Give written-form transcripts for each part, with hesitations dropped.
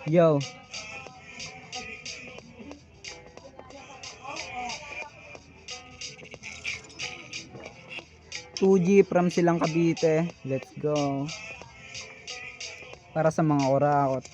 Yo. 2G from Silang Cavite. Let's go. Para sa mga orakot.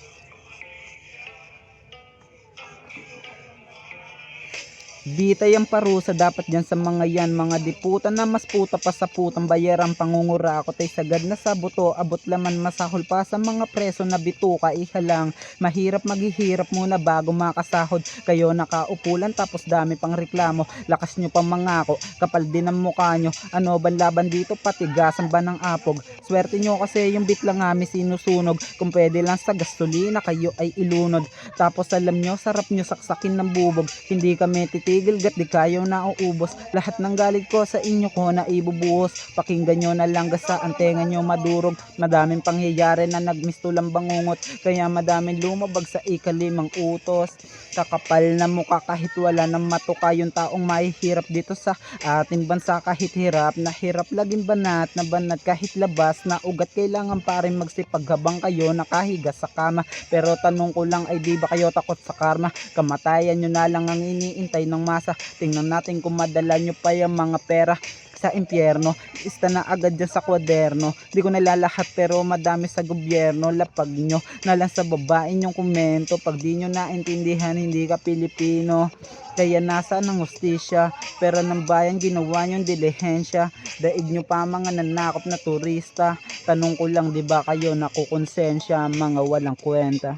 Bitay ang parusa dapat dyan sa mga yan, mga diputa na mas puta pa sa putang bayarang pangungurakot ay sagad na sa buto, abot laman masahol pa sa mga preso na bituka, ihalang mahirap maghihirap muna bago makasahod, kayo nakaupulan tapos dami pang reklamo, lakas nyo pang mangako, kapal din ang mukha nyo, ano ba laban dito, patigasan ba ng apog, swerte nyo kasi yung bit lang amin sinusunog, kung pwede lang sa gasolina kayo ay ilunod, tapos alam nyo sarap nyo saksakin ng bubog, hindi kami titigil gat di kayo na uubos, lahat ng galit ko sa inyo ko na ibubuhos, pakinggan nyo na lang gasa ang tenga nyo madurog, madaming pangyayari na nagmistulang bangungot, kaya madaming lumabag sa ikalimang utos, kakapal na mukha kahit wala ng matuka yung taong mahihirap dito sa ating bansa, kahit hirap na hirap laging banat na banat, kahit labas na ugat kailangan pa rin magsipag habang kayo nakahiga sa kama, pero tanong ko lang ay di ba kayo takot sa karma, kamatayan nyo na lang ang iniintay ng masa, tingnan natin kung madala nyo pa yung mga pera sa impyerno, ista na agad dyan sa kwaderno, di ko nalalahat pero madami sa gobyerno, lapag nyo na lang sa babae nyong komento, pag di nyo naintindihan hindi ka Pilipino, kaya nasa ng hustisya, pera ng bayan ginawa nyong dilihensya, daig nyo pa mga nanakop na turista, tanong ko lang di ba kayo nakukonsensya, mga walang kwenta,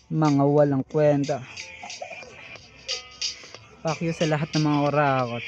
mga walang kwenta. Fuck you sa lahat ng mga orakot.